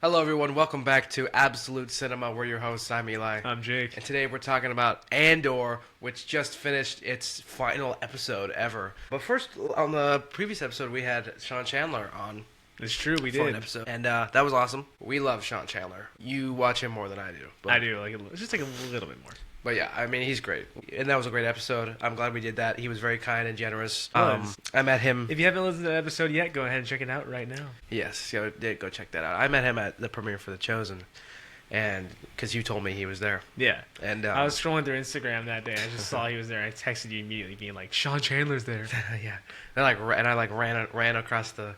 Hello, everyone. Welcome back to Absolute Cinema. We're your hosts. I'm Eli. I'm Jake. And today we're talking about Andor, which just finished its final episode ever. But first, on the previous episode, we had Sean Chandler on. It's true, we for an did. episode. And that was awesome. We love Sean Chandler. You watch him more than I do. I do, just like a little bit more. But yeah, I mean, he's great. And that was a great episode. I'm glad we did that. He was very kind and generous. Was. I met him. If you haven't listened to the episode yet, go ahead and check it out right now. Yes, go check that out. I met him at the premiere for The Chosen. And because you told me he was there. Yeah. And I was scrolling through Instagram that day. I just saw he was there. I texted you immediately being like, Sean Chandler's there. Yeah. And I ran across the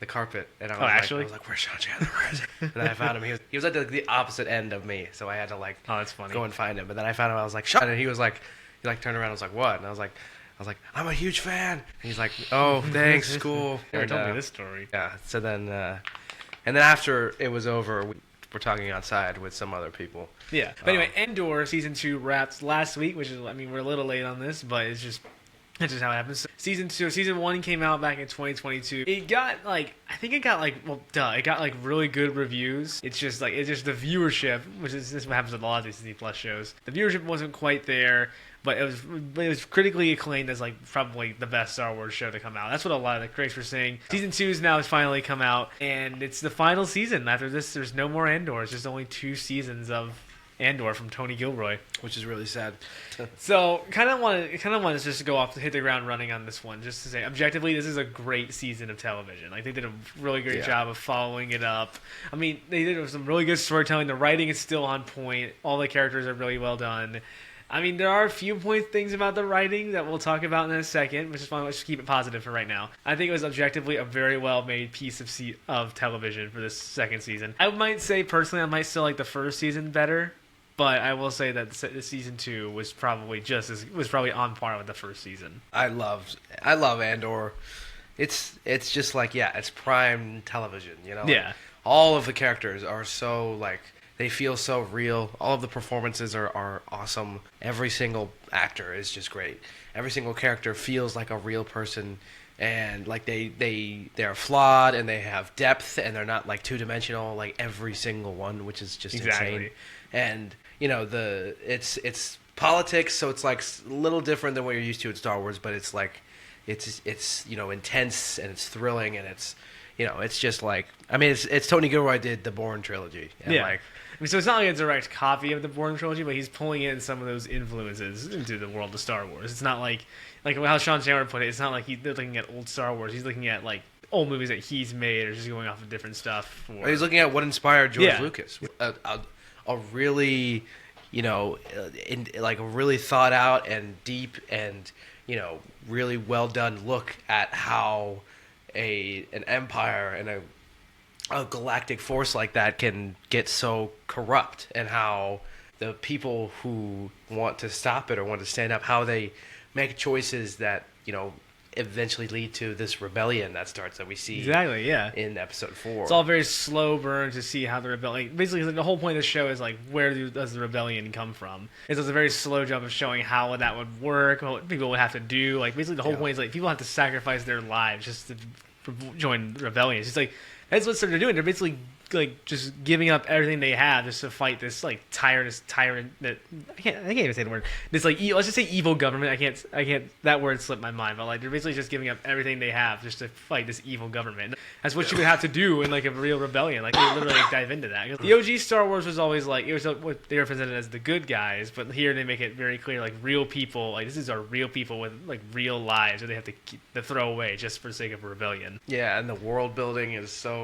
carpet, and I was actually? I was like, "Where's Sean Chandler?" Where is he? And I found him. He was at the opposite end of me, so I had to that's funny. go and find him. But then I found him. I was like, "Sean," and he turned around. I was like, "What?" And I was like, "I'm a huge fan." And he's like, "Oh, thanks, cool." You never told me this story. Yeah. So then, and then after it was over, we were talking outside with some other people. Yeah. But anyway, Andor season 2 wrapped last week, which is, I mean, we're a little late on this, but it's just. That's just how it happens. So season 1 came out back in 2022. It got it got really good reviews. It's just the viewership, which is this is what happens with a lot of Disney Plus shows. The viewership wasn't quite there, but it was critically acclaimed as probably the best Star Wars show to come out. That's what a lot of the critics were saying. Season 2 has now finally come out, and it's the final season. After this, there's no more Andor. It's just only 2 seasons of Andor from Tony Gilroy, which is really sad. So, kind of want to just go off to hit the ground running on this one, just to say, objectively, this is a great season of television. They did a really great job of following it up. I mean, they did some really good storytelling. The writing is still on point. All the characters are really well done. I mean, there are a few things about the writing that we'll talk about in a second, which is fine. Let's just keep it positive for right now. I think it was objectively a very well-made piece of television for this second season. I might say, personally, I might still like the first season better. But I will say that season 2 was probably on par with the first season. I love Andor. It's just it's prime television, Yeah. All of the characters are so they feel so real. All of the performances are awesome. Every single actor is just great. Every single character feels like a real person, and they're flawed and they have depth and they're not two-dimensional every single one, which is just insane. And it's politics, so it's a little different than what you're used to in Star Wars, but it's intense and it's thrilling and it's just it's Tony Gilroy did the Bourne trilogy. And so it's not like a direct copy of the Bourne trilogy, but he's pulling in some of those influences into the world of Star Wars. It's not like how Sean Chandler put it. It's not like he's looking at old Star Wars. He's looking at old movies that he's made, or just going off of different stuff. He's looking at what inspired George Lucas. A really, really thought out and deep and, really well done look at how an empire and a galactic force like that can get so corrupt, and how the people who want to stop it or want to stand up, how they make choices that, eventually lead to this rebellion that we see in episode 4. It's all very slow burn to see how the rebellion. Basically, the whole point of the show is where does the rebellion come from? It's a very slow job of showing how that would work, what people would have to do. Basically, the whole point is people have to sacrifice their lives just to join the rebellion. It's just that's what they're doing. They're basically just giving up everything they have just to fight this tyrant that I can't even say the word. This let's just say evil government. I can't that word slipped my mind, but they're basically just giving up everything they have just to fight this evil government. That's what you would have to do in a real rebellion. They literally dive into that. The OG Star Wars was always it was what they represented as the good guys, but here they make it very clear real people. This is our real people with real lives that they have to throw away just for the sake of a rebellion. Yeah, and the world building is so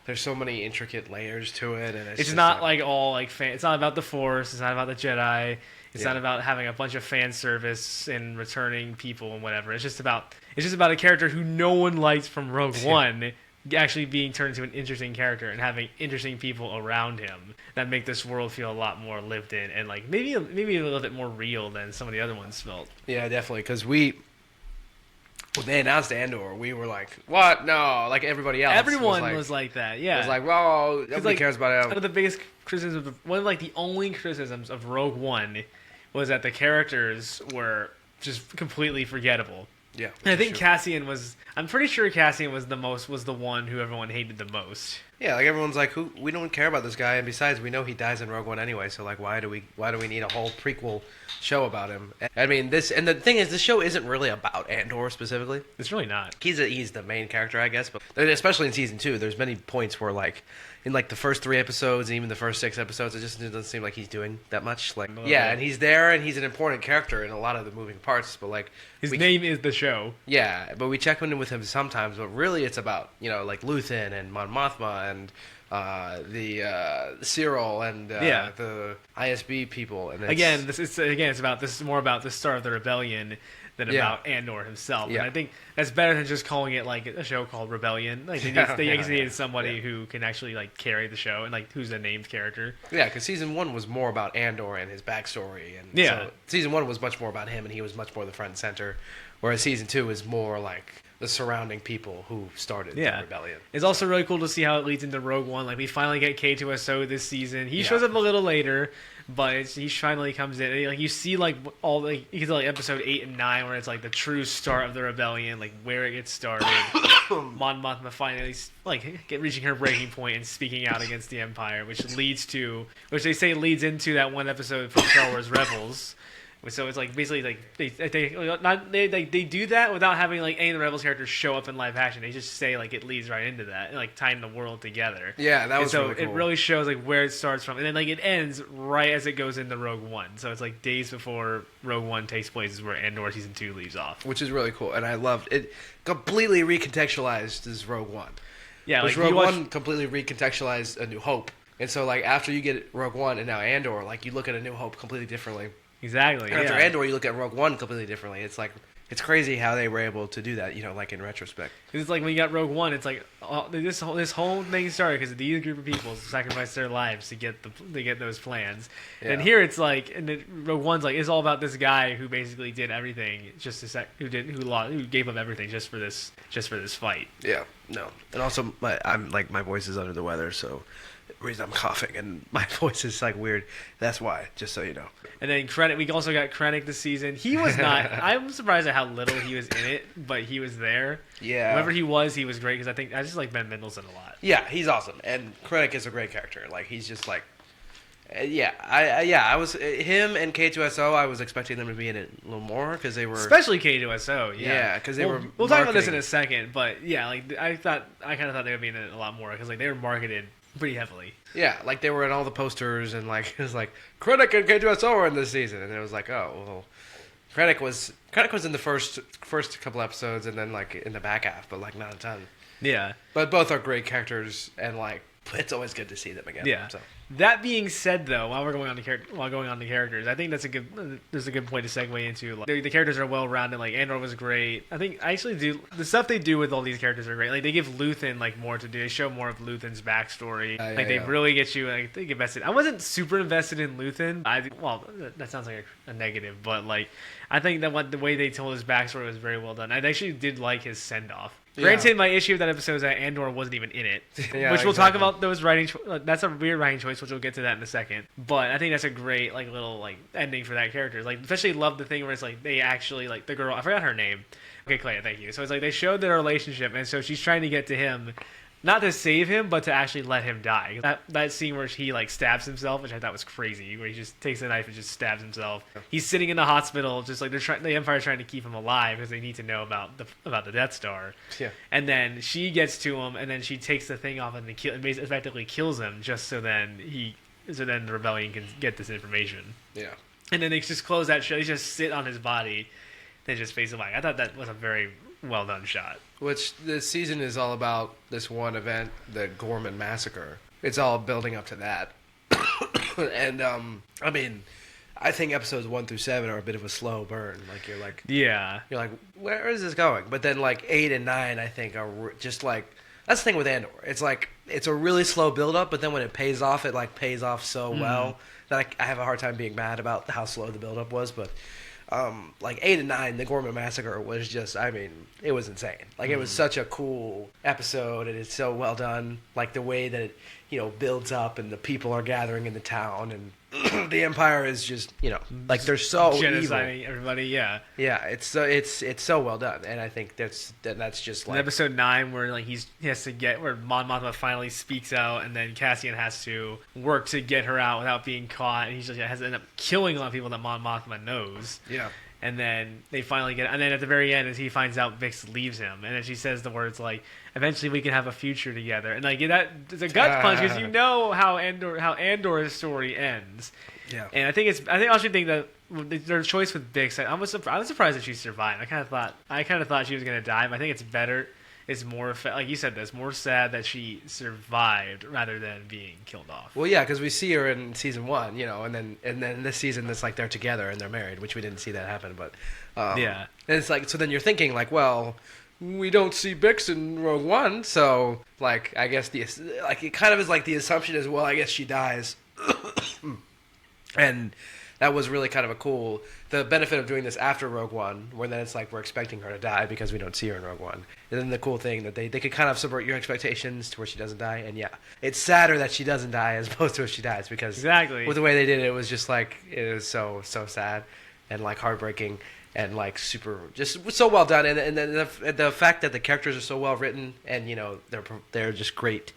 there's so many intricate layers to it, and it's not all it's not about the Force. It's not about the Jedi. It's not about having a bunch of fan service and returning people and whatever. It's just about a character who no one liked from Rogue One actually being turned into an interesting character and having interesting people around him that make this world feel a lot more lived in and maybe a little bit more real than some of the other ones felt. Yeah, definitely, because when they announced Andor, we were like, what? No, everybody else. Everyone was like that, yeah. It was well, nobody cares about it. One of the biggest criticisms, one of the only criticisms of Rogue One was that the characters were just completely forgettable. Yeah. And I think Cassian was, I'm pretty sure Cassian was the one who everyone hated the most. Yeah, like everyone's like, who we don't care about this guy, and besides, we know he dies in Rogue One anyway. So like, why do we need a whole prequel show about him? I mean, and the thing is, this show isn't really about Andor specifically. It's really not. He's the main character, I guess, but especially in season 2, there's many points where like in like the first 3 episodes and even the first 6 episodes, it just doesn't seem like he's doing that much. Like, yeah, and he's there and he's an important character in a lot of the moving parts, but like his name is the show. Yeah, but we check in with him sometimes, but really it's about, like Luthen and Mon Mothma and the Cyril and the ISB people. And it's more about the start of the rebellion than about Andor himself. Yeah. And I think that's better than just calling it like a show called Rebellion. Like they needed somebody who can actually like carry the show and like who's a named character. Yeah, because season 1 was more about Andor and his backstory, and so season 1 was much more about him, and he was much more the front and center, whereas season 2 is more like the surrounding people who started the rebellion. It's also really cool to see how it leads into Rogue One. Like we finally get K2SO this season. He shows up a little later, but he finally comes in. And, like you see, like all like you can see, like episode 8 and 9, where it's like the true start of the rebellion, like where it gets started. Mon Mothma finally reaching her breaking point and speaking out against the Empire, which they say leads into that one episode from Star Wars Rebels. So it's like basically like they do that without having like any of the Rebels characters show up in live action. They just say like it leads right into that and like tying the world together. Yeah, that was really cool. It really shows like where it starts from, and then like it ends right as it goes into Rogue One. So it's like days before Rogue One takes place is where Andor season 2 leaves off, which is really cool, and I loved it. Completely recontextualized as Rogue One. Yeah, like Rogue One completely recontextualized A New Hope, and so like after you get Rogue One and now Andor, like you look at A New Hope completely differently. Exactly. And after Andor, you look at Rogue One completely differently. It's like it's crazy how they were able to do that. Like in retrospect. It's like when you got Rogue One, it's like this whole thing started because these group of people sacrificed their lives to get those plans. Yeah. And here it's like, Rogue One's like it's all about this guy who basically did everything who gave up everything just for this fight. Yeah. No. And also my voice is under the weather, so. The reason I'm coughing and my voice is like weird. That's why, just so you know. And then Krennic, we also got Krennic this season. He was not. I'm surprised at how little he was in it, but he was there. Yeah. Whoever he was great because I just like Ben Mendelsohn a lot. Yeah, he's awesome, and Krennic is a great character. Like he's just like, I was him and K2SO. I was expecting them to be in it a little more because they were especially K2SO. Yeah, because they were. We'll talk about this in a second, but yeah, like I kind of thought they would be in it a lot more because like they were marketed pretty heavily. Yeah, like they were in all the posters, and like it was like Krennic and K2SO are in this season, and it was like, oh well, Krennic was in the first couple episodes, and then like in the back half, but like not a ton. Yeah, but both are great characters, and like it's always good to see them again. Yeah. So. That being said, though, while going on the characters, I think there's a good point to segue into. Like, the characters are well rounded. Like Andor was great. I think I actually do the stuff they do with all these characters are great. Like they give Luthen like more to do. They show more of Luthen's backstory. They really get you. Like they get invested. I wasn't super invested in Luthen. That sounds like a negative, but like I think that the way they told his backstory was very well done. I actually did like his send off. Granted, my issue with that episode is that Andor wasn't even in it, which we'll talk about those writing. That's a weird writing choice, which we'll get to that in a second. But I think that's a great like little like ending for that character. Like, especially love the thing where it's like they actually like the girl. I forgot her name. Okay, Clay, thank you. So it's like they showed their relationship, and so she's trying to get to him. Not to save him, but to actually let him die. That scene where he like stabs himself, which I thought was crazy, where he just takes a knife and just stabs himself. He's sitting in the hospital, just like the Empire's trying to keep him alive because they need to know about the Death Star. Yeah. And then she gets to him, and then she takes the thing off and effectively kills him, just so then the rebellion can get this information. Yeah. And then they just close that show. They just sit on his body, they just face him back. I thought that was a very well done shot. Which this season is all about this one event, the Gorman Massacre. It's all building up to that. And I mean, I think episodes 1 through 7 are a bit of a slow burn. Like you're like, where is this going? But then like 8 and 9, I think are just like that's the thing with Andor. It's like it's a really slow build up, but then when it pays off, it like pays off so well that I have a hard time being mad about how slow the build up was, but. Like 8 and 9, the Gorman Massacre was just, I mean, it was insane. Like it was such a cool episode, and it's so well done. Like the way that it, builds up, and the people are gathering in the town, and the Empire is just, like they're so genociding evil. everybody. Yeah. Yeah, it's so well done, and I think that's just In like episode 9, where like he has to get where Mon Mothma finally speaks out, and then Cassian has to work to get her out without being caught, and he just has to end up killing a lot of people that Mon Mothma knows. yeah. And then they finally and then at the very end, as he finds out Vix leaves him, and then she says the words like, "Eventually we can have a future together." And like it's a gut punch because you know how Andor's story ends. Yeah. And I also think that their choice with Vix, I was surprised that she survived. I kind of thought she was gonna die, but I think it's better. It's more, like you said, that's more sad that she survived rather than being killed off. Well, yeah, because we see her in season 1, and then this season it's like they're together and they're married, which we didn't see that happen. But Yeah. and it's like, so then you're thinking like, well, we don't see Bix in Rogue One, so like I guess it kind of is like the assumption is, well, I guess she dies, and that was really kind of the benefit of doing this after Rogue One, where then it's like we're expecting her to die because we don't see her in Rogue One. And then the cool thing that they could kind of subvert your expectations to where she doesn't die. And yeah, it's sadder that she doesn't die as opposed to if she dies, because Exactly. with the way they did it, it was just like, it was so sad and like heartbreaking and like super, just so well done. And then the fact that the characters are so well written, and they're just great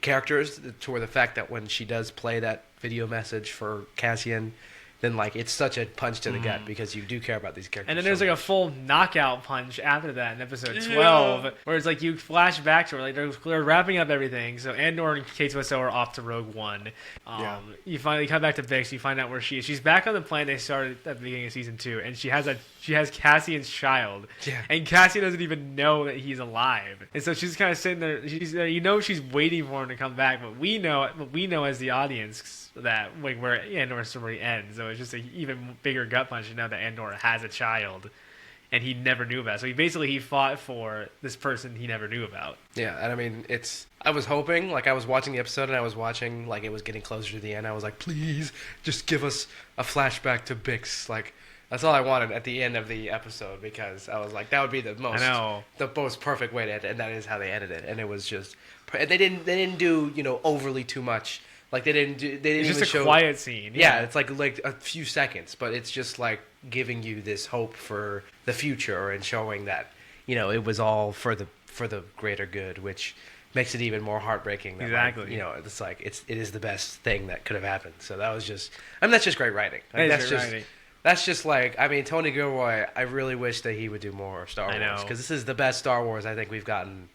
characters, to where the fact that when she does play that video message for Cassian, then like it's such a punch to the gut, because you do care about these characters. And then there's like a full knockout punch after that in episode 12, where it's like you flash back to her, like they're wrapping up everything. So Andor and K2SO are off to Rogue One. You finally come back to Vix. You find out where she is. She's back on the planet they started at the beginning of season 2, and she has Cassian's child. Yeah. And Cassian doesn't even know that he's alive. And so she's kind of sitting there. She's waiting for him to come back, but we know as the audience that where Andor's story ends. So it's just an even bigger gut punch to know that Andor has a child, and he never knew about it. So he fought for this person he never knew about. Yeah, and I mean, I was hoping, like I was watching the episode and I was watching, like it was getting closer to the end. I was like, please, just give us a flashback to Bix. Like, that's all I wanted at the end of the episode, because I was like, that would be the most perfect way to end it, and that is how they ended it. And it was just, they didn't do overly too much. Like they didn't It's just even a show quiet scene. Yeah, it's like a few seconds, but it's just like giving you this hope for the future and showing that it was all for the greater good, which makes it even more heartbreaking. That, exactly. Like, it's like it is the best thing that could have happened. So that was just, that's just great writing. Like, that's just like, Tony Gilroy. I really wish that he would do more Star Wars, because this is the best Star Wars I think we've gotten,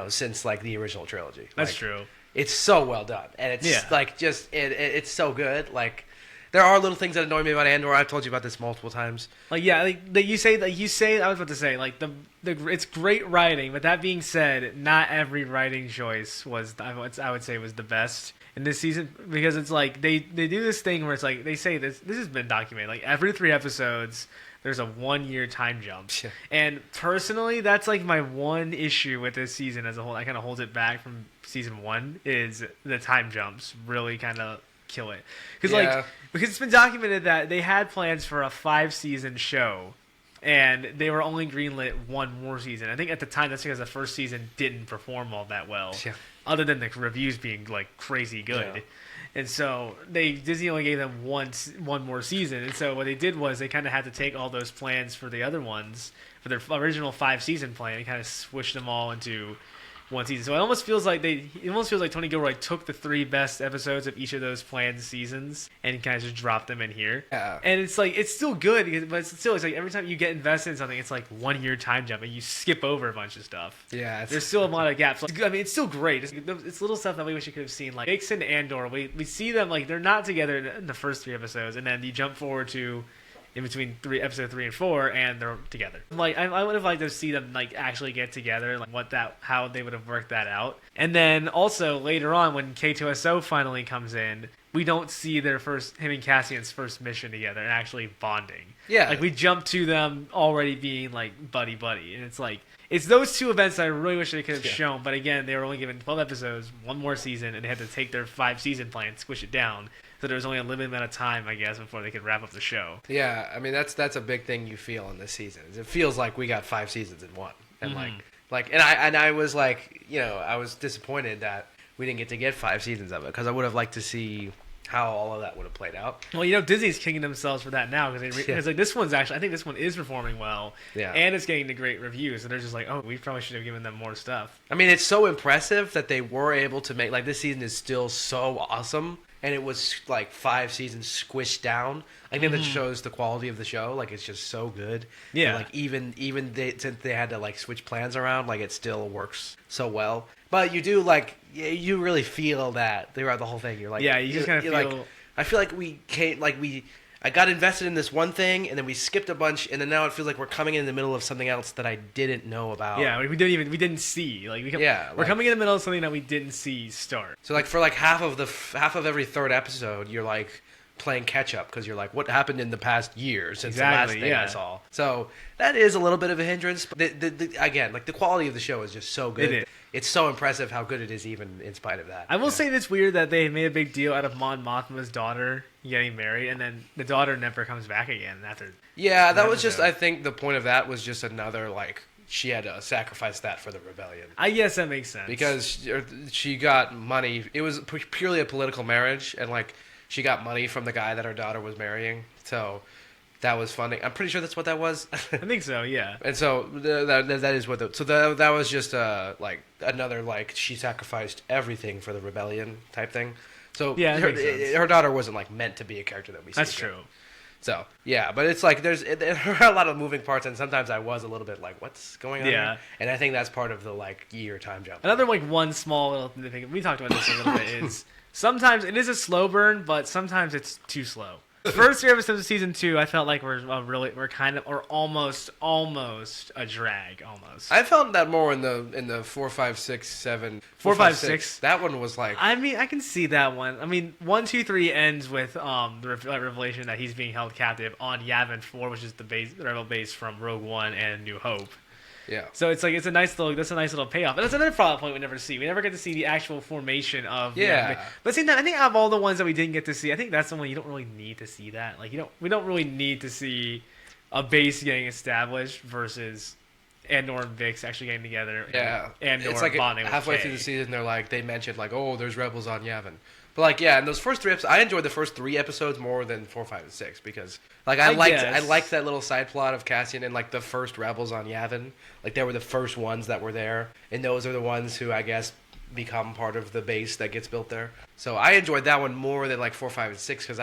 since like the original trilogy. That's true. It's so well done, and it's like just it's so good. Like there are little things that annoy me about Andor. I've told you about this multiple times. Like you say. I was about to say like it's great writing, but that being said, not every writing choice was I would say was the best in this season, because it's like they do this thing where it's like they say this has been documented, like every 3 episodes there's a 1-year time jump. Yeah. And personally, that's like my one issue with this season as a whole. I kind of holds it back from season 1 is the time jumps really kind of kill it. Because it's been documented that they had plans for a 5-season show, and they were only greenlit 1 more season. I think at the time that's because the first season didn't perform all that well, other than the reviews being like crazy good. Yeah. And so Disney only gave them one more season. And so what they did was they kind of had to take all those plans for the other ones, for their original 5-season plan, and kind of switch them all into one season. So it almost feels like Tony Gilroy took the 3 best episodes of each of those planned seasons and kind of just dropped them in here. Yeah. And it's like, it's still good, but it's like every time you get invested in something, it's like 1-year time jump and you skip over a bunch of stuff. Yeah. There's still a lot of gaps. Like, it's still great. It's little stuff that we wish you could have seen. Like Vix and Andor, we see them, like they're not together in the first 3 episodes, and then you jump forward to in between episode 3 and 4, and they're together. Like I would have liked to see them like actually get together, like how they would have worked that out. And then also later on when K2SO finally comes in, we don't see him and Cassian's first mission together and actually bonding. Yeah, like we jump to them already being like buddy, and it's like it's those 2 events that I really wish they could have shown. But again, they were only given 12 episodes, 1 more season, and they had to take their 5-season plan, squish it down. So there was only a limited amount of time, I guess, before they could wrap up the show. Yeah, I mean that's a big thing you feel in this season. It feels like we got 5 seasons in one, and I was like, I was disappointed that we didn't get 5 seasons of it, because I would have liked to see how all of that would have played out. Well, Disney's kicking themselves for that now because like this one's actually, I think this one is performing well, Yeah. and it's getting the great reviews. So they're just like, oh, we probably should have given them more stuff. I mean, it's so impressive that they were able to make, like, this season is still so awesome, and it was like 5 seasons squished down. I think that shows the quality of the show. Like, it's just so good. Yeah. And, like, even since they had to like switch plans around, like, it still works so well. But you do, like, you really feel that throughout the whole thing. You're like, Yeah, you just kind of you're feel. like, I feel like we can't, like, I got invested in this one thing, and then we skipped a bunch, and then now it feels like we're coming in the middle of something else that I didn't know about. Yeah, we didn't see. Like, we're coming in the middle of something that we didn't see start. So, like, for like half of every third episode, you're like playing catch up because you're like, what happened in the past year since the last thing I saw? So that is a little bit of a hindrance. But again, like, the quality of the show is just so good. It is. It's so impressive how good it is, even in spite of that. I will say it's weird that they made a big deal out of Mon Mothma's daughter getting married, and then the daughter never comes back again after. Yeah, that was just, I think the point of that was just another, like, she had to sacrifice that for the rebellion. I guess that makes sense. Because she got money. It was purely a political marriage, and, like, she got money from the guy that her daughter was marrying. So that was funny. I'm pretty sure that's what that was. I think so, yeah. And so that is what that was just like another, like, she sacrificed everything for the rebellion type thing. So yeah, her daughter wasn't, like, meant to be a character that we see. That's true. So yeah, but it's like there are a lot of moving parts, and sometimes I was a little bit like, what's going on? Yeah. Here? And I think that's part of the, like, year time jump. Another, like, one small little thing, we talked about this a little bit, is sometimes it is a slow burn, but sometimes it's too slow. The first 3 episodes of season 2, I felt like we're kind of, or almost a drag, almost. I felt that more in the 4, 5, 6, 7. 4, 5, 6. That one was like. I mean, I can see that one. I mean, 1, 2, 3 ends with the revelation that he's being held captive on Yavin 4, which is the rebel base from Rogue One and New Hope. Yeah. So it's like that's a nice little payoff. And that's another plot point we never see. We never get to see the actual formation of. Yeah. But at the same time, I think out of all the ones that we didn't get to see, I think that's the one you don't really need to see that. Like, we don't really need to see a base getting established versus Andor and Vix actually getting together. Yeah. And Andor it's like bonding halfway with through the season, they mentioned, like, oh, there's rebels on Yavin. But, like, yeah, in those first 3 episodes, I enjoyed the first 3 episodes more than 4, 5, and 6 because, like, I liked that little side plot of Cassian and, like, the first rebels on Yavin. Like, they were the first ones that were there, and those are the ones who, I guess, become part of the base that gets built there. So I enjoyed that one more than, like, 4, 5, and 6 because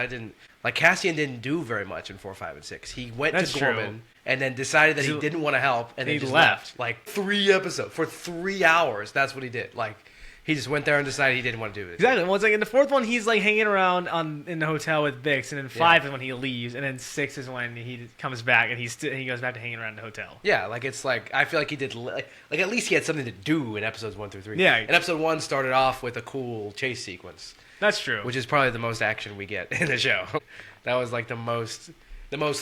Cassian didn't do very much in 4, 5, and 6. He went to Gorman and then decided that he didn't want to help, and then just left. Like, 3 episodes for 3 hours. That's what he did. Like, he just went there and decided he didn't want to do it. Exactly. Well, it's like in the 4th one, he's like hanging around in the hotel with Vix, and then 5 is when he leaves, and then 6 is when he comes back and he goes back to hanging around the hotel. Yeah, like, it's like I feel like he did like at least he had something to do in episodes 1 through 3. Yeah. And episode 1 started off with a cool chase sequence. That's true. Which is probably the most action we get in the show. That was like the most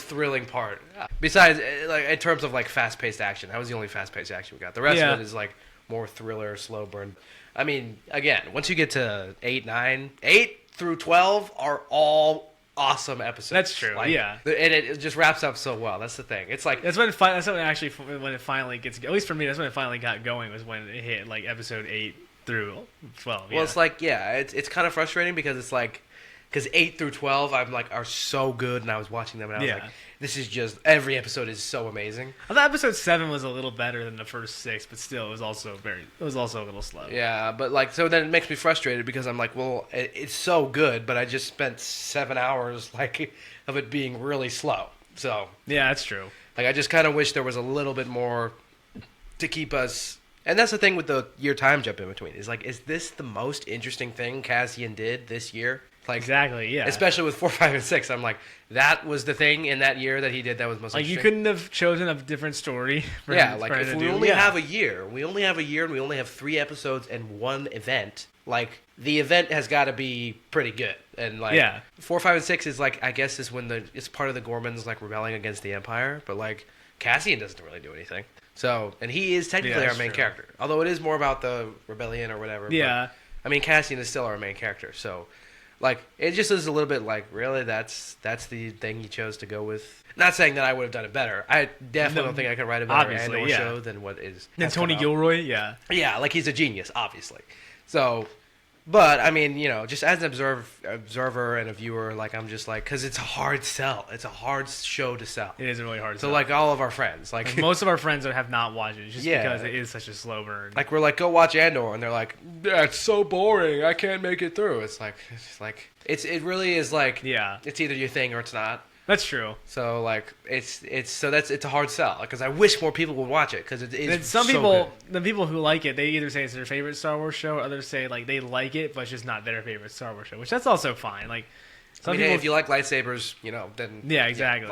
thrilling part. Besides, like, in terms of, like, fast-paced action, that was the only fast-paced action we got. The rest of it is, like, more thriller, slow burn. I mean, again, once you get to 8, 9, 8 through 12 are all awesome episodes. That's true. Like, yeah, and it just wraps up so well. That's the thing. It's like when it finally gets. At least for me, that's when it finally got going. Was when it hit like episode 8 through 12. Well, it's like it's kind of frustrating because it's like. Because 8 through 12, I'm like, are so good, and I was watching them, and I was like, this is just, every episode is so amazing. I thought episode 7 was a little better than the first 6, but still, it was also a little slow. Yeah, but, like, so then it makes me frustrated because I'm like, well, it's so good, but I just spent 7 hours, like, of it being really slow. So. Yeah, that's true. Like, I just kind of wish there was a little bit more to keep us. And that's the thing with the year time jump in between. Is like, is this the most interesting thing Cassian did this year? Like, exactly, yeah. Especially with 4, 5, and 6. I'm like, that was the thing in that year that he did that was most interesting. You couldn't have chosen a different story. If we only have a year, and we only have 3 episodes and 1 event, like, the event has got to be pretty good. And, like, 4, 5, and 6 is, like, I guess is when it's part of the Gormans, like, rebelling against the Empire. But, like, Cassian doesn't really do anything. So, and he is technically our main character. Although it is more about the rebellion or whatever. Yeah. But, I mean, Cassian is still our main character, so. Like, it just is a little bit like, really, that's the thing you chose to go with. Not saying that I would have done it better. I definitely don't think I could write a better Andor show than what is. And Tony Gilroy, Yeah, like, he's a genius, obviously. So, But I mean, just as an observer and a viewer, like I'm just like, because it's a hard sell. It's a hard show to sell. It is a really hard. So sell. like all of our friends, like most of our friends that have not watched it, just Yeah. because it is such a slow burn. like we're like, go watch Andor, and they're like, that's so boring. I can't make it through. It's like it really is like Yeah. It's either your thing or it's not. That's true. So like it's a hard sell because I wish more people would watch it because it is. And some so people, good. the people who like it, they either say it's their favorite Star Wars show, or others say like they like it, but it's just not their favorite Star Wars show, which that's also fine. Like I mean, hey, if you like lightsabers, then Yeah, exactly.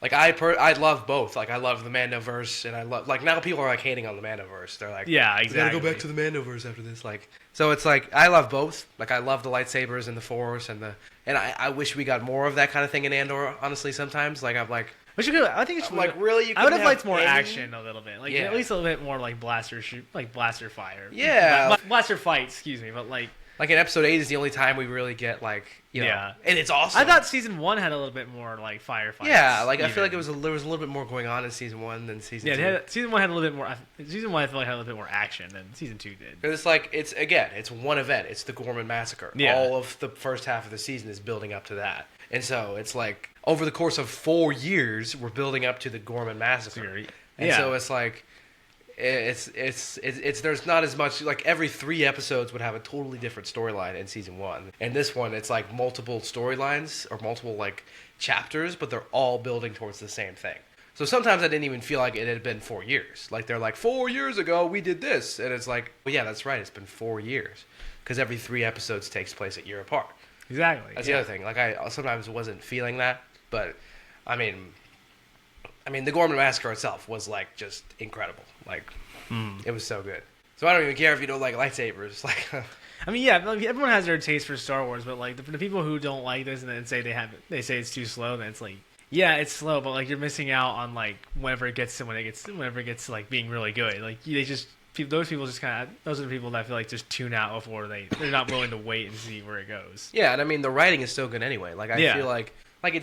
Like I love both. Like I love the Mandoverse, and I love like now people are like hating on the Mandoverse. They're like, Yeah, we exactly. gotta go back to the Mandoverse after this. Like, so it's like I love both. Like I love the lightsabers and the Force and I wish we got more of that kind of thing in Andor. Honestly, sometimes like I'm like, Which you could, I think it's I'm like really. You I would have couldn't liked more any- action a little bit, like Yeah. at least a little bit more like blaster fire. Yeah. Blaster fight. Excuse me, but like. Like in episode 8 is the only time we really get like Yeah. and it's awesome. I thought season 1 had a little bit more like firefights. Yeah, like I feel like even. there was a little bit more going on in season 1 than season Yeah, 2. season 1 had a little bit more. Season 1 I feel like had a little bit more action than season 2 did. Because it's one event. It's the Gorman Massacre. Yeah. All of the first half of the season is building up to that. And so it's like over the course of 4 years, we're building up to the Gorman Massacre. And Yeah. so it's like it's there's not as much like every 3 episodes would have a totally different storyline in season 1. And this one it's like multiple storylines or multiple like chapters, but they're all building towards the same thing. So sometimes I didn't even feel like it had been 4 years. Like they're like 4 years ago we did this, and it's like, well, yeah, that's right. It's been 4 years because every 3 episodes takes place a year apart. Exactly. That's the other thing. Like I sometimes wasn't feeling that, but I mean, the Gorman Massacre itself was like just incredible. Like it was so good. So I don't even care if you don't like lightsabers. Like I mean, yeah, like, everyone has their taste for Star Wars, but like the people who don't like this and then say they say it's too slow, then it's like, yeah, it's slow, but like you're missing out on like whenever it gets to like being really good. Like those people just kind of those are the people that I feel like just tune out before they're not willing to wait and see where it goes. yeah, and I mean the writing is so good anyway. Like I Yeah. feel like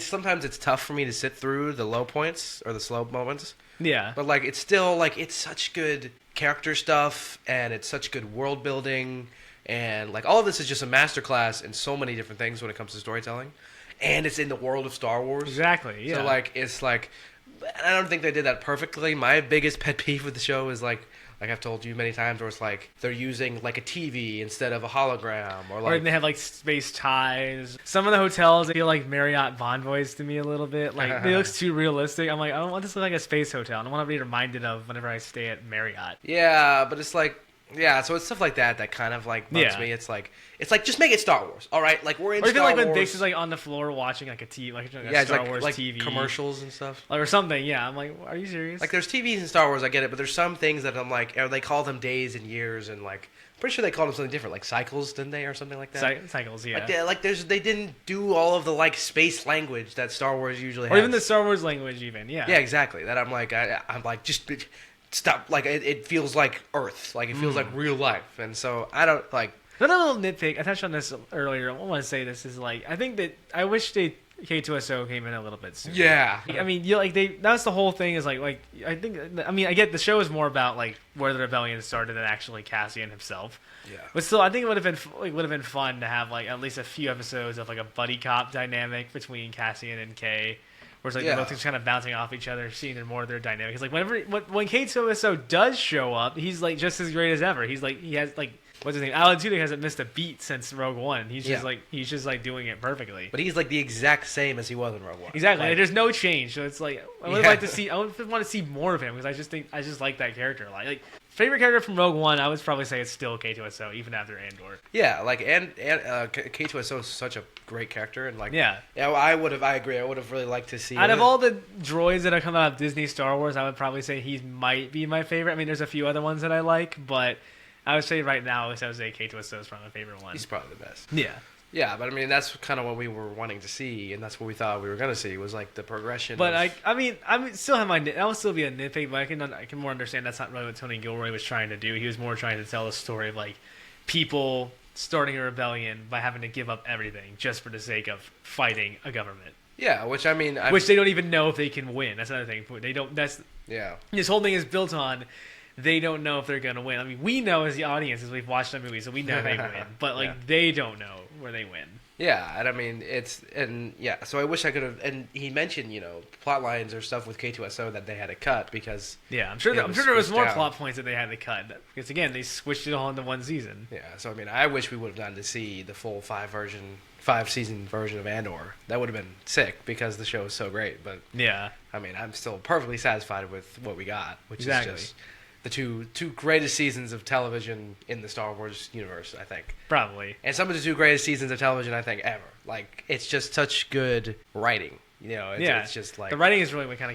sometimes it's tough for me to sit through the low points or the slow moments. Yeah, But like it's still like it's such good character stuff and it's such good world building and like all of this is just a masterclass in so many different things when it comes to storytelling. And it's in the world of Star Wars. exactly. Yeah, So like it's like I don't think they did that perfectly. My biggest pet peeve with the show is like I've told you many times where it's like they're using like a TV instead of a hologram or or like they have like space ties. Some of the hotels feel like Marriott Bonvoys to me a little bit. Like it looks too realistic. I'm like, I don't want this to look like a space hotel. I don't want to be reminded of whenever I stay at Marriott. yeah, but it's like yeah, so it's stuff like that that kind of like bugs Yeah. me. It's like just make it Star Wars, all right? Like we're in Or even Star like when Wars. Bix is like on the floor watching like a TV, like a yeah, it's Star like Wars like TV commercials and stuff. like, or something. Yeah, I'm like, are you serious? Like there's TVs in Star Wars, I get it, but there's some things that I'm like, or they call them days and years, and like I'm pretty sure they called them something different, like cycles, didn't they, or something like that? Cycles, yeah. They didn't do all of the like space language that Star Wars usually Or has. even the Star Wars language, even. Yeah. yeah, exactly. That I'm like just stop. Like it feels like Earth, like it feels like real life, and so I don't like. Another little nitpick. I touched on this earlier. I want to say this is like I think that I wish K2SO came in a little bit sooner. Yeah, I mean, that's the whole thing is like I think I mean I get the show is more about like where the rebellion started than actually Cassian himself. yeah. But still, I think it would have been fun to have like at least a few episodes of like a buddy cop dynamic between Cassian and Kay, where it's like they're both just kind of bouncing off each other, seeing more of their dynamic. It's like when K2SO does show up, he's like just as great as ever. He's like he has like. What's his name? Alan Tudyk hasn't missed a beat since Rogue One. He's just like doing it perfectly. But he's like the exact same as he was in Rogue One. Exactly. Like, There's no change. So it's like I would Yeah. like to see. I would want to see more of him because I just like that character a lot. Like favorite character from Rogue One, I would probably say it's still K2SO even after Andor. yeah, like and K2SO is such a great character, and like Yeah. I agree. I would have really liked to see. Out of all the droids that have come out of Disney Star Wars, I would probably say he might be my favorite. I mean, there's a few other ones that I like, but I would say right now, I would say K2SO is probably my favorite one. he's probably the best. Yeah. Yeah, but I mean that's kind of what we were wanting to see, and that's what we thought we were going to see was like the progression. But of, I still have that will still be a nitpick, but I can more understand that's not really what Tony Gilroy was trying to do. He was more trying to tell the story of like people starting a rebellion by having to give up everything just for the sake of fighting a government, yeah, which I mean, which they don't even know if they can win. That's another thing. They don't. That's yeah. this whole thing is built on they don't know if they're gonna win. I mean, we know as the audience as we've watched the movie, so we know they win. But like Yeah. they don't know where they win. Yeah, and I mean so I wish I could have. And he mentioned plot lines or stuff with K2SO that they had to cut because Yeah, I'm sure. it I'm sure there was switched more down. plot points that they had to cut because again, they switched it all into one season. Yeah, so I mean, I wish we would have gotten to see the full 5-season version of Andor. That would have been sick because the show is so great. But Yeah, I mean, I'm still perfectly satisfied with what we got, which Exactly. is just the two greatest seasons of television in the Star Wars universe, I think. probably. And some of the two greatest seasons of television, I think, ever. Like, it's just such good writing. It's just like the writing is really what kind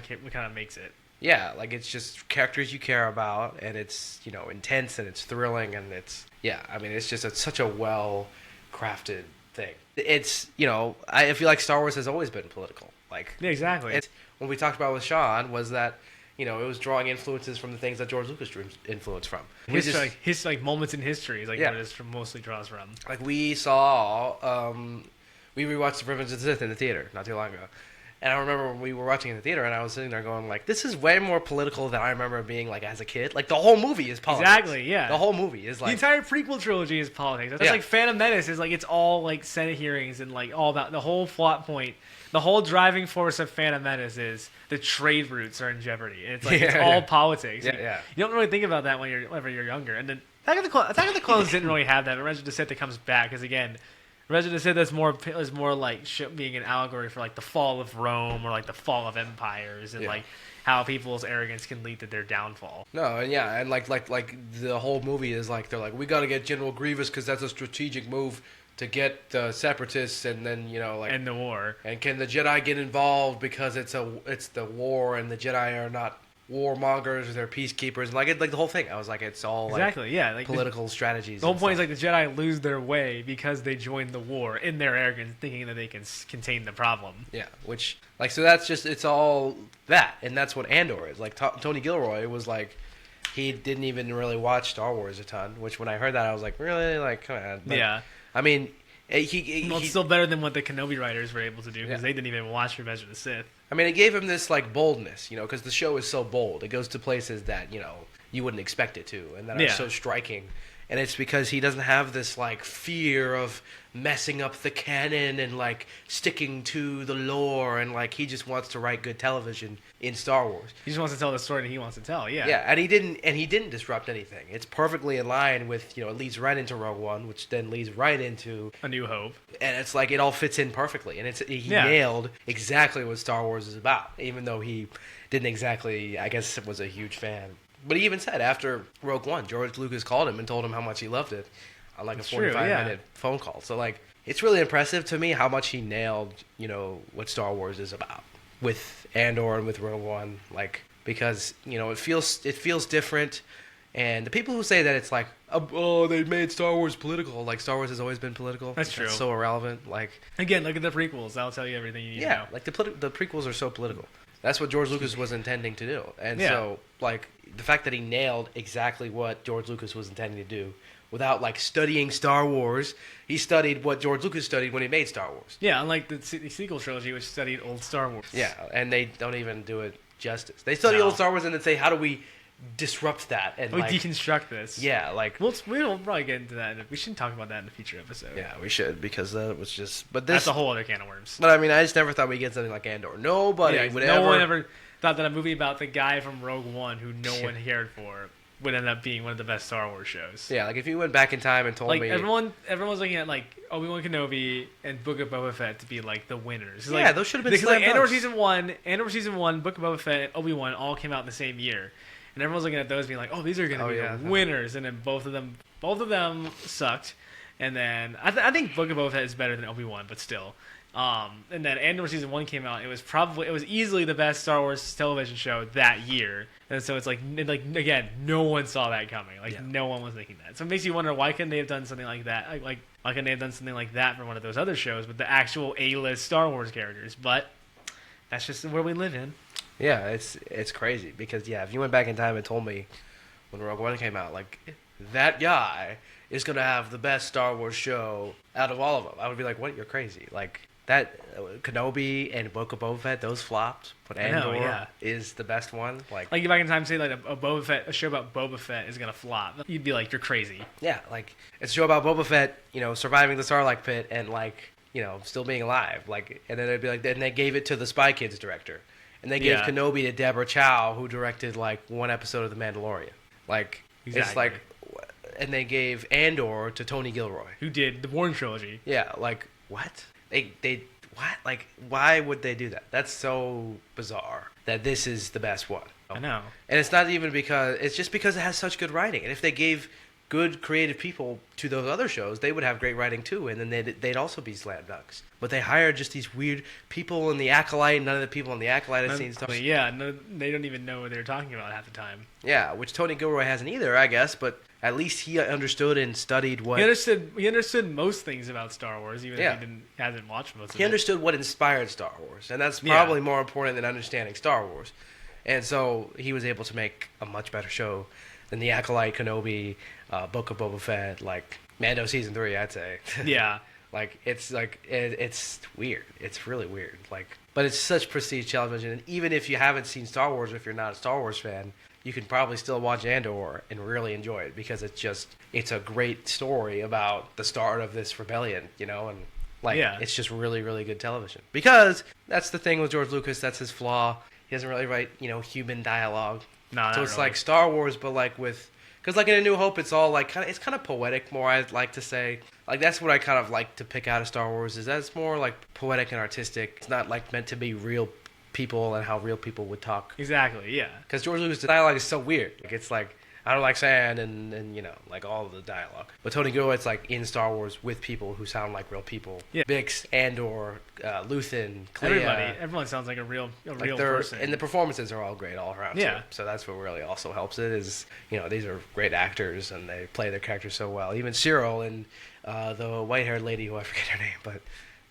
of makes it. yeah, like it's just characters you care about, and it's intense and it's thrilling, and it's I mean, it's just such a well crafted thing. It's I feel like Star Wars has always been political. Like Yeah, exactly. it's what we talked about with Sean was that it was drawing influences from the things that George Lucas drew influence from. We His moments in history is like Yeah. what it mostly draws from. like we saw we rewatched The Revenge of the Sith in the theater not too long ago. And I remember when we were watching in the theater, and I was sitting there going, like, this is way more political than I remember being, like, as a kid. Like, the whole movie is politics. Exactly, yeah. The whole movie is, The like... entire prequel trilogy is politics. That's Yeah. like Phantom Menace is like it's all like Senate hearings and like all about the whole plot point. The whole driving force of Phantom Menace is the trade routes are in jeopardy. And it's like it's Yeah, all yeah. politics. Yeah, yeah. You don't really think about that whenever you're younger. And then Attack of the Clones didn't really have that. But Revenge of the Sith that comes back because again, Revenge of the Sith is more like being an allegory for like the fall of Rome or like the fall of empires and Yeah. like how people's arrogance can lead to their downfall. No, and like the whole movie is like, they're like, we gotta get General Grievous because that's a strategic move to get the Separatists, and then, End the war. and can the Jedi get involved because it's the war, and the Jedi are not warmongers, they're peacekeepers, like the whole thing. I was like, it's all Exactly, yeah. Like political strategies. the whole and point is stuff. like the Jedi lose their way because they joined the war in their arrogance, thinking that they can contain the problem. Yeah, which so that's just it's all that, and that's what Andor is. Like Tony Gilroy was like, he didn't even really watch Star Wars a ton. Which when I heard that, I was like, really, like, come on. But, Yeah. I mean, Well, it's still better than what the Kenobi writers were able to do because Yeah. they didn't even watch Revenge of the Sith. I mean, it gave him this like boldness, because the show is so bold. It goes to places that you wouldn't expect it to, and that are Yeah. so striking. And it's because he doesn't have this like fear of messing up the canon and like sticking to the lore, and like he just wants to write good television in Star Wars. He just wants to tell the story that he wants to tell. Yeah. Yeah, and he didn't disrupt anything. It's perfectly in line with it leads right into Rogue One, which then leads right into, A New Hope. and it's like it all fits in perfectly, and he Yeah. nailed exactly what Star Wars is about, even though he didn't exactly, I guess, was a huge fan. But he even said after Rogue One, George Lucas called him and told him how much he loved it on like That's a true, 45-minute phone call. So like it's really impressive to me how much he nailed, what Star Wars is about with Andor and with Rogue One, like because it feels different. And the people who say that it's like, oh, they made Star Wars political, like Star Wars has always been political. That's true. It's so irrelevant. Like Again, look at the prequels. That'll tell you everything you need to yeah, know. like the prequels are so political. That's what George Lucas was intending to do. And Yeah. so, like, the fact that he nailed exactly what George Lucas was intending to do without, like, studying Star Wars, he studied what George Lucas studied when he made Star Wars. Yeah, unlike the sequel trilogy, which studied old Star Wars. Yeah, and they don't even do it justice. They study No. old Star Wars and then say, how do we disrupt that? And, We like, deconstruct this. yeah, like... We'll probably get into that. We should talk about that in a future episode. Yeah, we should, because that was just... But That's this... a whole other can of worms. But, I mean, I just never thought we'd get something like Andor. Nobody Yeah, would no one ever thought that a movie about the guy from Rogue One who no Yeah. one cared for would end up being one of the best Star Wars shows. Yeah, like, if you went back in time and told Like me... everyone's looking at like Obi-Wan Kenobi and Book of Boba Fett to be like the winners. Like, Yeah, those should have been because like slam Andor dunks. season one, Book of Boba Fett, and Obi-Wan all came out in the same year, and everyone's looking at those being like, oh, these are going to be yeah. the winners, and then both of them sucked, and then I think Book of Boba Fett is better than Obi-Wan, but still. And then Andor season 1 came out. It was easily the best Star Wars television show that year. And so it's like again, no one saw that coming. Like Yeah. no one was thinking that. So it makes you wonder why couldn't they have done something like that? Like why couldn't they have done something like that for one of those other shows with the actual A-list Star Wars characters? But that's just where we live in. Yeah, it's crazy because if you went back in time and told me when Rogue One came out, like that guy is gonna have the best Star Wars show out of all of them, I would be like, "What? You're crazy!" Like that Kenobi and Book of Boba Fett, those flopped, but I know, Andor yeah. is the best one. Like Like if I can time say like a show about Boba Fett is gonna flop, you'd be like, you're crazy. yeah, like it's a show about Boba Fett, surviving the Sarlacc pit and like still being alive. Like, and then it'd be like, then they gave it to the Spy Kids director, and they gave Yeah. Kenobi to Deborah Chow, who directed like one episode of The Mandalorian. Like it's Exactly. like, and they gave Andor to Tony Gilroy. Who did the Bourne trilogy? Yeah, like what? They what? Like why would they do that? That's so bizarre that this is the best one. I know. And it's not even because it's just because it has such good writing. And if they gave good creative people to those other shows, they would have great writing too, and then they'd also be slam dunks. But they hired just these weird people in the Acolyte. None of the people in the Acolyte have seen stuff. Yeah, no, they don't even know what they're talking about half the time. Yeah, which Tony Gilroy hasn't either, I guess. But at least he understood and studied what He understood most things about Star Wars, even if he hasn't watched most of he it. understood what inspired Star Wars, and that's Yeah. probably more important than understanding Star Wars. And so he was able to make a much better show than the Acolyte, Kenobi, Book of Boba Fett, like Mando season 3, I'd say. Yeah. It's weird. It's really weird. Like, but it's such prestige television, and even if you haven't seen Star Wars, or if you're not a Star Wars fan, you can probably still watch Andor and really enjoy it because it's a great story about the start of this rebellion, and like it's just really, really good television. Because that's the thing with George Lucas, that's his flaw. He doesn't really write, human dialogue. No, So it's really. like Star Wars, but like because like in A New Hope, it's all like it's kind of poetic more. I'd like to say, like that's what I kind of like to pick out of Star Wars is that it's more like poetic and artistic. It's not like meant to be real people and how real people would talk. Exactly. Yeah. Because George Lucas' dialogue is so weird. Like it's like I don't like sand and like all of the dialogue. But Tony Gilroy's like in Star Wars with people who sound like real people. Yeah. Bix, Andor, Luthen, Clea. Everyone sounds like a real Like person. and the performances are all great all around. Yeah. Too. So that's what really also helps it is these are great actors and they play their characters so well. Even Cyril and the white-haired lady who I forget her name, but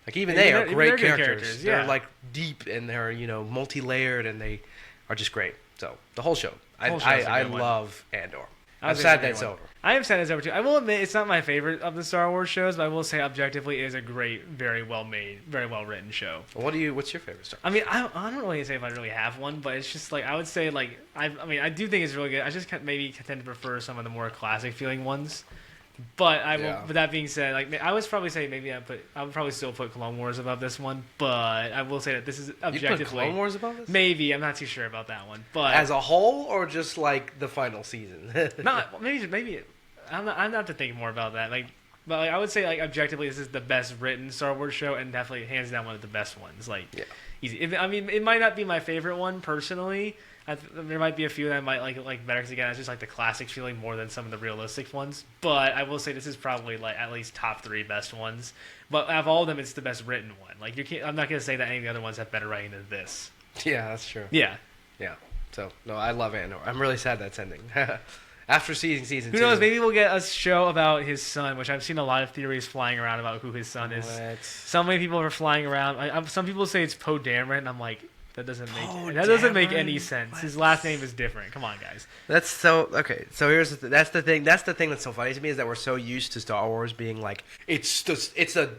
like even they are great characters. Yeah. They're like deep and they're multi-layered and they are just great. So the whole show, I love Andor. I'm sad that it's over. I am sad it's over too. I will admit it's not my favorite of the Star Wars shows, but I will say objectively it is a great, very well made, very well written show. What's your favorite Star Wars? I mean, I don't really say if I really have one, but it's just like I would say like I do think it's really good. I just maybe tend to prefer some of the more classic feeling ones. But I will. Yeah. But that being said, like I would probably say maybe I would probably still put Clone Wars above this one. But I will say that this is objectively. You put Clone Wars above this? Maybe I'm not too sure about that one. But as a whole, or just like the final season? not maybe. I'm not to think more about that. But I would say like objectively, this is the best written Star Wars show, and definitely hands down one of the best ones. Like easy. It might not be my favorite one personally. There might be a few that I might like better because again, it's just like the classic feeling more than some of the realistic ones. But I will say this is probably like at least top 3 best ones. But out of all of them, it's the best written one. Like I'm not gonna say that any of the other ones have better writing than this. Yeah, that's true. Yeah. Yeah. So no, I love Andor. I'm really sad that's ending. After season 2. Who knows? Maybe we'll get a show about his son, which I've seen a lot of theories flying around about who his son is. What? So many people are flying around. Some people say it's Poe Dameron, and I'm like, that doesn't make any sense. What? His last name is different. Come on, guys. That's so okay. So here's that's the thing. That's the thing that's so funny to me is that we're so used to Star Wars being like it's the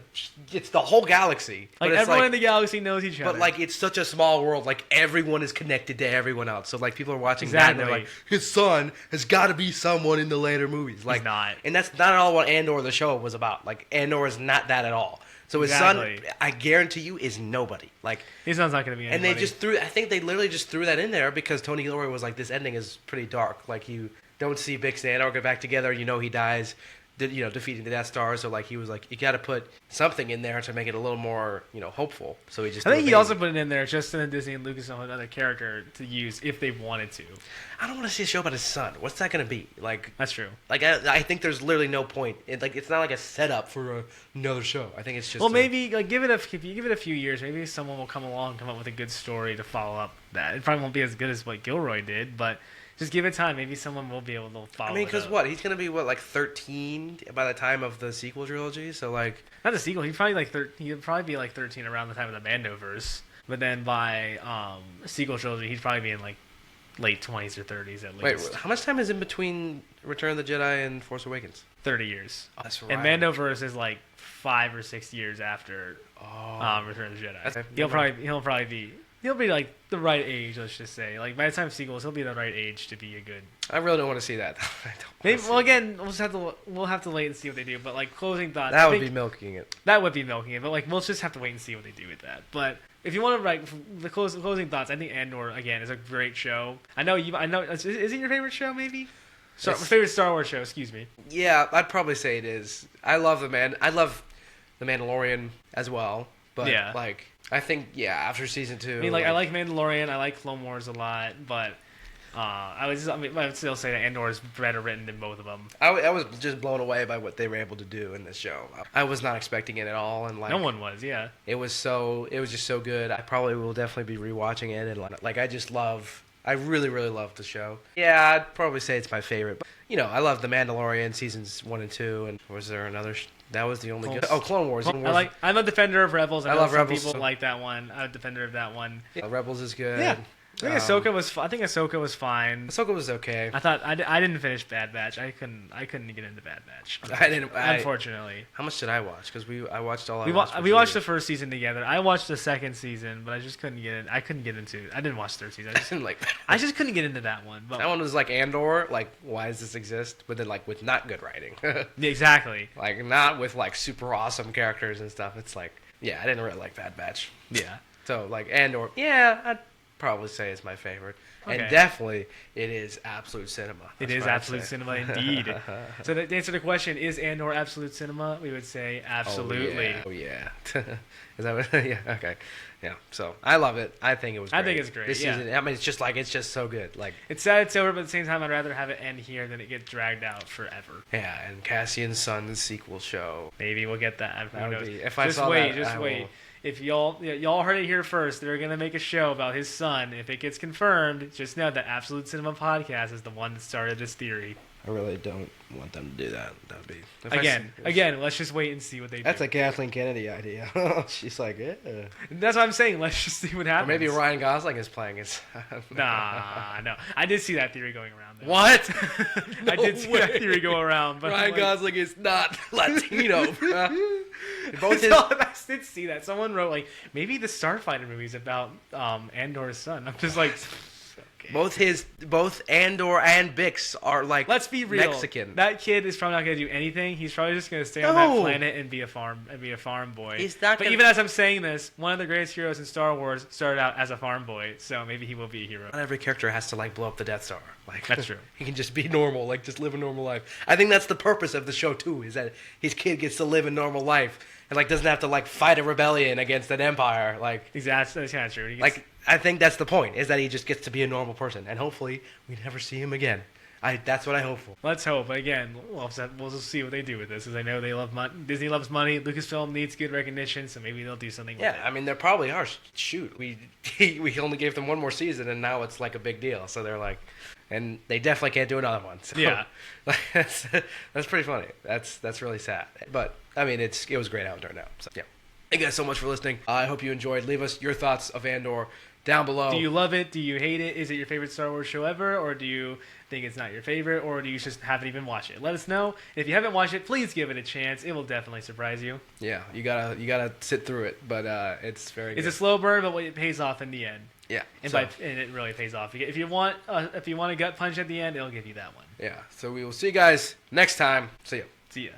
whole galaxy. Like everyone in the galaxy knows each other. But like it's such a small world. Like everyone is connected to everyone else. So like people are watching that and they're like, his son has got to be someone in the later movies. Like he's not. And that's not at all what Andor the show was about. Like Andor is not that at all. So his son, I guarantee you, is nobody. Like his son's not going to be anybody. And they just threw. I think they literally just threw that in there because Tony Gilroy was like, "This ending is pretty dark. Like you don't see Bix and Andor get back together. He dies, defeating the Death Star. So like he was like, you got to put something in there to make it a little more hopeful. So he just. I think he also put it in there just so that Disney and Lucas have another character to use if they wanted to. I don't want to see a show about his son. What's that going to be? Like that's true. Like I think there's literally no point. It's not like a setup for another show. I think it's just. Well, maybe like if you give it a few years, maybe someone will come along and come up with a good story to follow up that. It probably won't be as good as what Gilroy did, but. Just give it time. Maybe someone will be able to follow. I mean, because he's gonna be like 13 by the time of the sequel trilogy. So like, not the sequel. He'd probably He'd probably be like 13 around the time of the Mandoverse. But then by sequel trilogy, he'd probably be in like late 20s or 30s at Wait, least. how much time is in between Return of the Jedi and Force Awakens? 30 years. Oh, that's right. And Mandoverse is like 5 or 6 years after Return of the Jedi. He'll be like the right age, let's just say. Like by the time sequels, he'll be the right age to be a good. I really don't want to see that. Maybe, well, again, we'll have to wait and see what they do. But like closing thoughts, that would be milking it. That would be milking it. But like we'll just have to wait and see what they do with that. But if you want to write the closing thoughts, I think Andor again is a great show. I know is it your favorite show? Maybe. Favorite Star Wars show? Excuse me. Yeah, I'd probably say it is. I love the Mandalorian as well. But yeah. like I think after season 2. I mean, I like Mandalorian, I like Clone Wars a lot, but I would still say that Andor is better written than both of them. I was just blown away by what they were able to do in this show. I was not expecting it at all, and like no one was. Yeah, it was just so good. I probably will definitely be rewatching it, and like I really really love the show. Yeah, I'd probably say it's my favorite. But, I love the Mandalorian seasons 1 and 2, and was there another? That was the only good. Oh, Clone Wars. I'm a defender of Rebels. I love Rebels. People like that one. I'm a defender of that one. Yeah, Rebels is good. Yeah. I think Ahsoka was fine. Ahsoka was okay. I thought I didn't finish Bad Batch. I couldn't get into Bad Batch. Unfortunately. How much did I watch? Because I watched all. We watched the first season together. I watched the second season, but I just couldn't get in. I didn't watch the third season. I just couldn't get into that one. But that one was like Andor. Like, why does this exist? But then like with not good writing. Exactly. Like not with like super awesome characters and stuff. It's like I didn't really like Bad Batch. Yeah. So like Andor. Yeah. I'd probably say it's my favorite. Okay. And definitely it is absolute cinema. It is absolute cinema indeed. So to answer the question, is Andor absolute cinema? We would say absolutely. Oh yeah. Is that what? Yeah. Okay. Yeah. So I love it. I think it was great. I think it's great. This season, I mean, it's just so good. Like it's sad it's over, but at the same time, I'd rather have it end here than it get dragged out forever. Yeah, and Cassian Sun's sequel show. Maybe we'll get that. That would be, if I saw that, just wait. If y'all heard it here first, they're gonna make a show about his son. If it gets confirmed, just know that Absolute Cinema Podcast is the one that started this theory. I really don't want them to do that. That would be again. Let's just wait and see what they do. That's a Kathleen Kennedy idea. She's like, yeah. That's what I'm saying. Let's just see what happens. Or maybe Ryan Gosling is playing his. Nah, no. I did see that theory going around. Though. What? I did see that theory go around. But Ryan Gosling is not Latino. I did see that. Someone wrote like maybe the Starfighter movie is about Andor's son. I'm just like. Okay. Both Andor and Bix are like let's be real. Mexican. That kid is probably not going to do anything. He's probably just going to stay on that planet and be a farm boy. He's not. But even as I'm saying this, one of the greatest heroes in Star Wars started out as a farm boy, so maybe he will be a hero. Not every character has to like blow up the Death Star. Like that's true. He can just be normal, like just live a normal life. I think that's the purpose of the show too, is that his kid gets to live a normal life and like doesn't have to like fight a rebellion against an empire. Like exactly, that's kind of true. I think that's the point, is that he just gets to be a normal person, and hopefully we never see him again. That's what I hope for. Let's hope. Again, we'll just see what they do with this, because I know they love Disney loves money. Lucasfilm needs good recognition, so maybe they'll do something with it. Yeah, I mean, they probably are. Shoot, we only gave them one more season, and now it's like a big deal. So they're like, and they definitely can't do another one. So, yeah, that's pretty funny. That's really sad. But I mean, it was great how it turned out. So yeah, thank you guys so much for listening. I hope you enjoyed. Leave us your thoughts of Andor down below. Do you love it? Do you hate it? Is it your favorite Star Wars show ever? Or do you think it's not your favorite? Or do you just haven't even watched it? Let us know. And if you haven't watched it, please give it a chance. It will definitely surprise you. Yeah, you gotta sit through it, but it's very good. It's a slow burn, but it pays off in the end. Yeah. And it really pays off. If you want a gut punch at the end, it'll give you that one. Yeah. So we will see you guys next time. See ya. See ya.